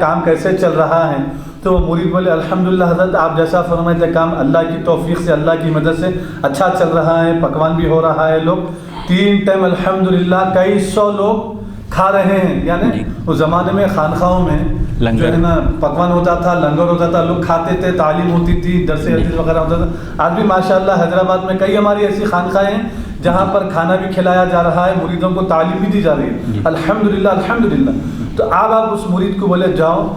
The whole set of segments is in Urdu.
کام کیسے چل رہا ہے؟ تو وہ مرید بولے الحمدللہ حضرت آپ جیسا فرمائے تھے کام اللہ کی توفیق سے اللہ کی مدد سے اچھا چل رہا ہے، پکوان بھی ہو رہا ہے، لوگ 3 ٹائم الحمدللہ کئی 100 لوگ کھا رہے ہیں۔ یعنی اس زمانے میں خانقاہوں میں جو ہے نا پکوان ہوتا تھا، لنگر ہوتا تھا، لوگ کھاتے تھے، تعلیم ہوتی تھی، درس حدیث وغیرہ ہوتا تھا۔ آج بھی ماشاءاللہ حیدرآباد میں کئی ہماری ایسی خانقاہیں ہیں جہاں پر کھانا بھی کھلایا جا رہا ہے، مریدوں کو تعلیم بھی دی جا رہی ہے، الحمدللہ الحمدللہ۔ تو آپ اس مرید کو بولے جاؤ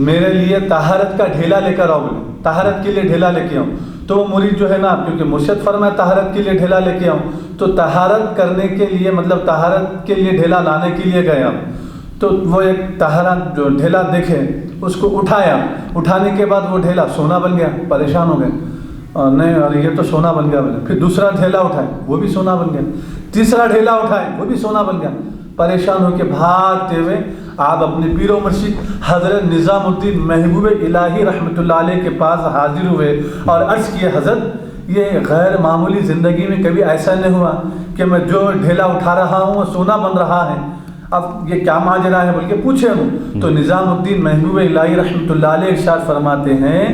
میرے لیے طہارت کا ڈھیلا لے کر آؤ، بولے طہارت کے لیے ڈھیلا لے کے آؤ۔ تو وہ مرید جو ہے نا، کیونکہ مرشد فرمایا طہارت کے لیے ڈھیلا لے کے آؤ، تو طہارت کرنے کے لیے مطلب طہارت کے لیے ڈھیلا لانے کے لیے گیا، تو وہ ایک طہارت جو ڈھیلا دیکھے اس کو اٹھایا، اٹھانے کے بعد وہ ڈھیلا سونا بن گیا، پریشان ہو گئے، نہیں اور یہ تو سونا بن گیا، پھر دوسرا ڈھیلا اٹھائے وہ بھی سونا بن گیا، تیسرا ڈھیلا اٹھائے وہ بھی سونا بن گیا۔ پریشان ہو کے بھاگتے ہوئے آپ اپنے پیر و مرشد حضرت نظام الدین محبوب الہی رحمۃ اللہ علیہ کے پاس حاضر ہوئے اور عرض کیے حضرت یہ غیر معمولی زندگی میں کبھی ایسا نہیں ہوا کہ میں جو ڈھیلا اٹھا رہا ہوں وہ سونا بن رہا ہے، اب یہ کیا ماجرا ہے بول کے پوچھے ہوں۔ تو نظام الدین محبوب الہی رحمۃ اللہ علیہ ارشاد فرماتے ہیں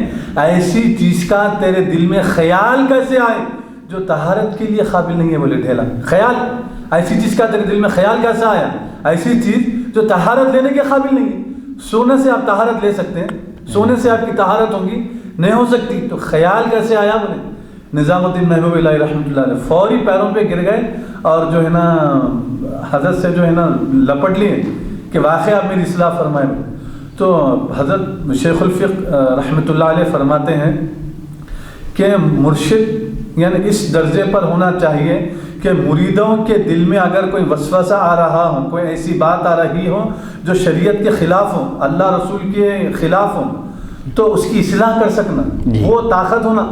ایسی چیز کا تیرے دل میں خیال کیسے آئے جو طہارت کے لیے قابل نہیں ہے، بولے ڈھیلا خیال، ایسی چیز کا تیرے دل میں خیال کیسے آیا، ایسی چیز جو طہارت لینے کے قابل نہیں ہے۔ سونے سے آپ طہارت لے سکتے ہیں، سونے سے آپ کی طہارت ہوگی نہیں ہو سکتی، تو خیال کیسے آیا بولے؟ نظام الدین محبوب الہی رحمۃ اللہ علیہ فوری پیروں پہ گر گئے اور جو ہے نا حضرت سے جو ہے نا لپٹ لیے کہ واقعی آپ میری اصلاح فرمائے۔ تو حضرت شیخ الفقہ رحمۃ اللہ علیہ فرماتے ہیں کہ مرشد یعنی اس درجے پر ہونا چاہیے کہ مریدوں کے دل میں اگر کوئی وسوسہ آ رہا ہو، کوئی ایسی بات آ رہی ہو جو شریعت کے خلاف ہو، اللہ رسول کے خلاف ہو، تو اس کی اصلاح کر سکنا وہ طاقت ہونا،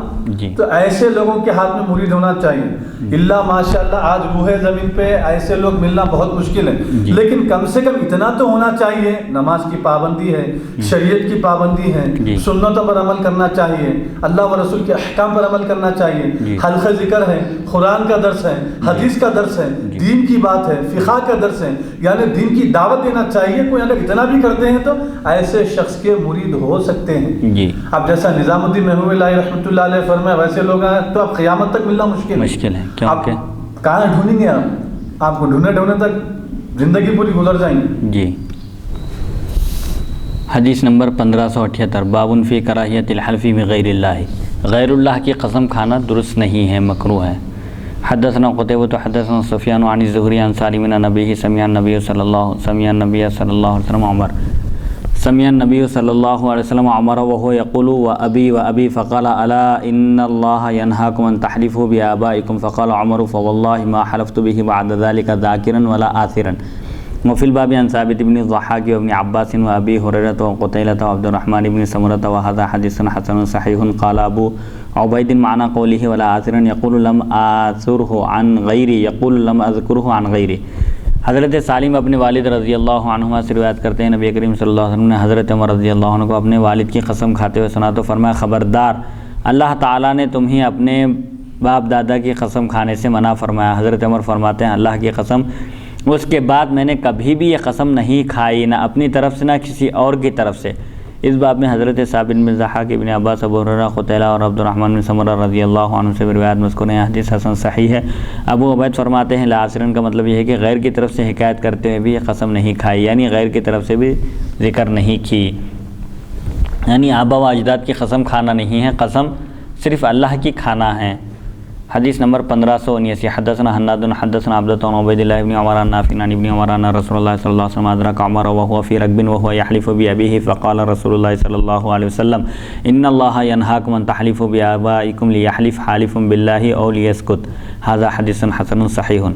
تو ایسے لوگوں کے ہاتھ میں مرید ہونا چاہیے۔ اللہ ماشاءاللہ آج روح زمین پہ ایسے لوگ ملنا بہت مشکل ہے، لیکن کم سے کم اتنا تو ہونا چاہیے، نماز کی پابندی ہے، شریعت کی پابندی ہے، سنتوں پر عمل کرنا چاہیے، اللہ و رسول کے احکام پر عمل کرنا چاہیے، حلقہ ذکر ہے، قرآن کا درس ہے، حدیث کا درس ہے، دین کی بات ہے، فقہ کا درس ہے، یعنی دین کی دعوت دینا چاہیے۔ کوئی اگر اتنا بھی کرتے ہیں تو ایسے شخص کے مرید ہو سکتے ہیں۔ اب جیسا نظام الدین محبوب الہی رحمۃ اللہ علیہ فرمائے ویسے لوگ ہیں تو اب قیامت تک ملنا مشکل ہے۔ آپ کہاں ڈھونڈیں گے؟ آپ کو ڈھونڈنے تک زندگی پوری گزر جائیں گی۔ جی حدیث نمبر 1578 بابن فی کراہیت الحلف بغیر اللہ، غیر اللہ کی قسم کھانا درست نہیں ہے، مکروہ ہے۔ حدثنا قتیبہ حدثنا سفیان عن الزہری عن سالم عن ابیہ سمع النبی صلی اللہ علیہ وسلم عمر سمع النبی صلی اللہ علیہ وسلم عمر وهو يقول وابی فقال الا ان اللہ ينهاكم ان تحلفوا بآبائكم فقال عمر فوالله ما حلفت به بعد ذلك ذاکرا ولا آثرا۔ وفي الباب عن ثابت بن الضحاك وابن عباس وابي هريرة وقتيلة وعبد الرحمن بن سمرة وهذا حديث حسن صحيح۔ قال ابو عبید معنى قوله ولا آثرا يقول لم آثره عن غيري يقول لم اذكره عن غيري۔ حضرت سالم اپنے والد رضی اللہ عنہما سے روایت کرتے ہیں نبی کریم صلی اللہ علیہ وسلم نے حضرت عمر رضی اللہ عنہ کو اپنے والد کی قسم کھاتے ہوئے سنا تو فرمایا خبردار، اللہ تعالیٰ نے تمہیں اپنے باپ دادا کی قسم کھانے سے منع فرمایا۔ حضرت عمر فرماتے ہیں اللہ کی قسم اس کے بعد میں نے کبھی بھی یہ قسم نہیں کھائی، نہ اپنی طرف سے نہ کسی اور کی طرف سے۔ اس باب میں حضرت ثابت بن ضحاک ابن عباس ابو ہریرہ قتیلہ اور عبد الرحمن بن سمرہ رضی اللہ عنہ سے روایت مذکور ہے، حدیث حسن صحیح ہے۔ ابو عبید فرماتے ہیں لا عصرن کا مطلب یہ ہے کہ غیر کی طرف سے حکایت کرتے ہوئے بھی یہ قسم نہیں کھائی، یعنی غیر کی طرف سے بھی ذکر نہیں کی، یعنی آبا و اجداد کی قسم کھانا نہیں ہے، قسم صرف اللہ کی کھانا ہے۔ حدیث نمبر 1579 حدثنا حناد حدثنا عبدۃ بن عبید اللہ بن عمر عن نافع عن ابن عمر ان رسول اللہ صلی اللہ علیہ وسلم ادرک عمر وهو في ركب وهو يحلف بأبيه فقال رسول اللہ صلی اللہ علیہ وسلم ان اللہ ينهاكم ان تحلفوا بآبائكم ليحلف حالف بالله او ليسكت۔ هذا حدیث حسن صحیح۔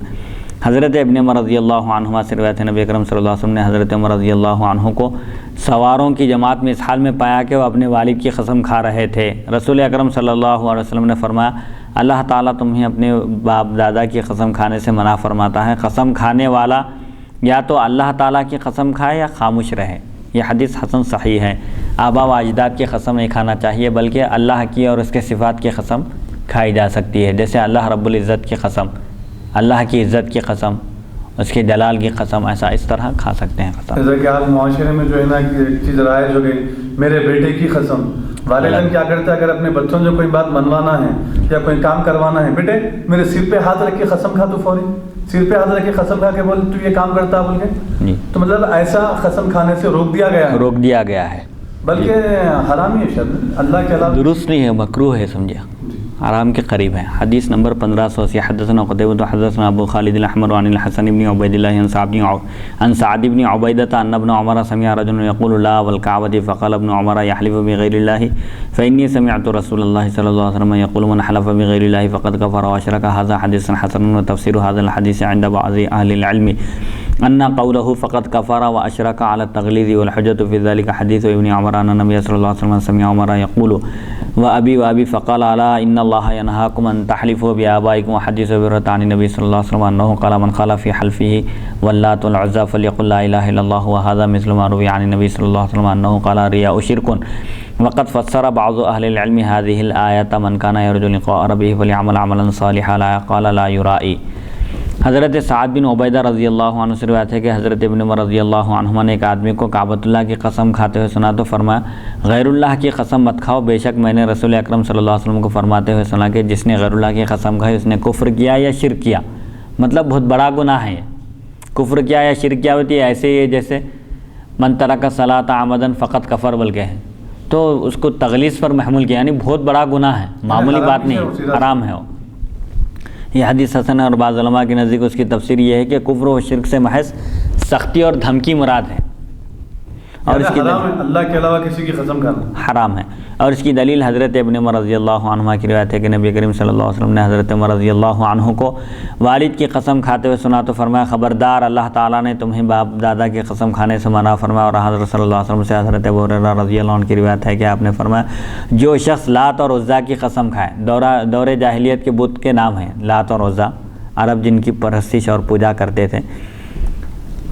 حضرت ابن عمر رضی اللہ عنہما سے روایت ہے نبی اکرم صلی اللہ علیہ وسلم نے حضرت عمر رضی اللہ عنہ کو سواروں کی جماعت میں اس حال میں پایا کہ وہ اپنے والد کی قسم کھا رہے تھے۔ رسول اکرم صلی اللہ علیہ وسلم نے فرمایا اللہ تعالیٰ تمہیں اپنے باپ دادا کی قسم کھانے سے منع فرماتا ہے، قسم کھانے والا یا تو اللہ تعالیٰ کی قسم کھائے یا خاموش رہے۔ یہ حدیث حسن صحیح ہے۔ آبا و اجداد کی قسم نہیں کھانا چاہیے بلکہ اللہ کی اور اس کے صفات کی قسم کھائی جا سکتی ہے، جیسے اللہ رب العزت کی قسم، اللہ کی عزت کی قسم اس کے جلال کی قسم، ایسا اس طرح کھا سکتے ہیں قسم۔ جیسا کہ آج معاشرے میں جو ہے نا ایک چیز رائج ہو گئی، میرے بیٹے کی قسم۔ والدین کیا کرتے ہیں، اگر اپنے بچوں سے کوئی بات منوانا ہے یا کوئی کام کروانا ہے، بیٹے میرے سر پہ ہاتھ رکھ کے قسم کھا، تو فوری سر پہ ہاتھ رکھ کے قسم کھا کے بول تو یہ کام کرتا بول کے، تو مطلب ایسا قسم کھانے سے روک دیا گیا ہے، روک دیا گیا ہے، بلکہ حرام ہی ہے شرط، اللہ کے علاوہ درست نہیں ہے، مکروہ ہے، سمجھا، حرام کے قریب ہے۔ حدیث نمبر 1580، حدثنا قتيبة حدثنا ابو خالد الاحمر عن الحسن بن عبید اللہ عن سعد بن عبیدۃ ان ابن عمر سمع رجلا يقول لا والكعبة فقال ابن عمر يحلف بغير الله فإني سمعت رسول الله صلى الله عليه وسلم يقول من حلف بغير الله فقد كفر واشرك، هذا حديث حسن، وتفسير هذا الحديث عند بعض اهل العلم ان قوله فقد كفر واشرك على التغليظ والحجة في ذلك حديث ابن عمر ان النبي صلى الله عليه وسلم سمع عمر يقول وابي فقال الا ان الله ينهاكم ان تحلفوا بآبائكم، وحديث ابي عن النبي صلى الله عليه وسلم انه قال من قال في حلفه واللات والعزى فليقل لا اله الا الله، وهذا مثل ما روي عن النبي صلى الله عليه وسلم انه قال الرياء شرك، وقد فسر بعض اهل العلم هذه الايه من كان يرجو لقاء ربه فليعمل عملا صالحا لا قال لا يرائي۔ حضرت سعد بن عبیدہ رضی اللہ عنہ سے روایت ہے کہ حضرت ابن عمر رضی اللہ عنہما نے ایک آدمی کو کعبۃ اللہ کی قسم کھاتے ہوئے سنا تو فرمایا غیر اللہ کی قسم مت کھاؤ، بے شک میں نے رسول اکرم صلی اللہ علیہ وسلم کو فرماتے ہوئے سنا کہ جس نے غیر اللہ کی قسم کھائی اس نے کفر کیا یا شرک کیا، مطلب بہت بڑا گناہ ہے یہ، کفر کیا یا شرک کیا ہوتی ہے، ایسے ہی جیسے من ترک الصلاۃ عمدا فقط کفر بول کے ہے، تو اس کو تغلیظ پر محمول کیا، یعنی بہت بڑا گناہ ہے، معمولی بات نہیں ہے، حرام ہے وہ۔ یہ حدیث حسن ہے، اور بعض علماء کے نزدیک اس کی تفسیر یہ ہے کہ کفر و شرک سے محض سختی اور دھمکی مراد ہے، اور اس کی اللہ کے علاوہ کسی کی قسم کھانا حرام ہے، اور اس کی دلیل حضرت ابن عمر رضی اللہ عنہ کی روایت ہے کہ نبی کریم صلی اللہ علیہ وسلم نے حضرت عمر رضی اللہ عنہ کو والد کی قسم کھاتے ہوئے سنا تو فرمایا خبردار اللہ تعالیٰ نے تمہیں باپ دادا کی قسم کھانے سے منع فرمایا، اور حضرت صلی اللہ علیہ وسلم سے حضرت ابو ہریرہ رضی اللہ عنہ کی روایت ہے کہ آپ نے فرمایا جو شخص لات اور عزیٰ کی قسم کھائے، دور جاہلیت کے بت کے نام ہیں لات اور عزیٰ، عرب جن کی پرستش اور پوجا کرتے تھے،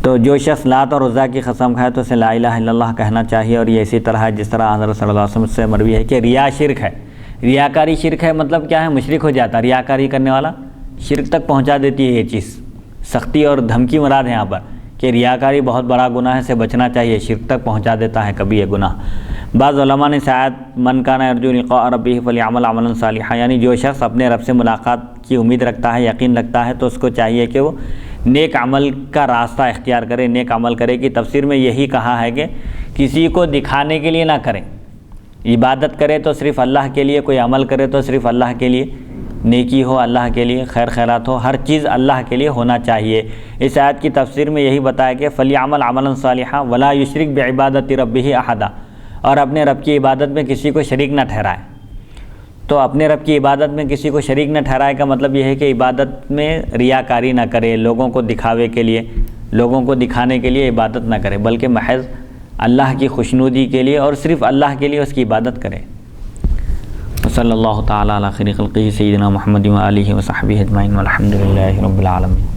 تو جو شخص لات اور عزیٰ کی قسم کھائے تو اسے لا الہ الا اللہ کہنا چاہیے، اور یہ اسی طرح ہے جس طرح حضرت صلی اللہ علیہ وسلم سے مروی ہے کہ ریا شرک ہے، ریاکاری شرک ہے، مطلب کیا ہے، مشرک ہو جاتا ہے، ریاکاری کرنے والا شرک تک پہنچا دیتی ہے یہ چیز، سختی اور دھمکی مراد ہے یہاں پر کہ ریاکاری بہت بڑا گناہ ہے، سے بچنا چاہیے، شرک تک پہنچا دیتا ہے کبھی یہ گناہ۔ بعض علماء نے شاید من کان یرجو لقاء ربہ فلیعمل عملا صالحا، یعنی جو شخص اپنے رب سے ملاقات کی امید رکھتا ہے، یقین رکھتا ہے، تو اس کو چاہیے کہ وہ نیک عمل کا راستہ اختیار کرے، نیک عمل کرے، کی تفسیر میں یہی کہا ہے کہ کسی کو دکھانے کے لیے نہ کرے، عبادت کرے تو صرف اللہ کے لیے، کوئی عمل کرے تو صرف اللہ کے لیے، نیکی ہو اللہ کے لیے، خیر خیرات ہو، ہر چیز اللہ کے لیے ہونا چاہیے۔ اس آیت کی تفسیر میں یہی بتایا کہ فلیعمل عملا صالحا ولا یشرک بعبادت ربہ احدا، اور اپنے رب کی عبادت میں کسی کو شریک نہ ٹھہرائے۔ تو اپنے رب کی عبادت میں کسی کو شریک نہ ٹھہرائے کا مطلب یہ ہے کہ عبادت میں ریاکاری نہ کرے، لوگوں کو دکھاوے کے لیے، لوگوں کو دکھانے کے لیے عبادت نہ کرے، بلکہ محض اللہ کی خوشنودی کے لیے اور صرف اللہ کے لیے اس کی عبادت کرے۔ صلی اللہ تعالیٰ علی خیر خلقہ سیدنا محمد و آلہ و صحبہ اجمعین والحمد للہ رب العالمین۔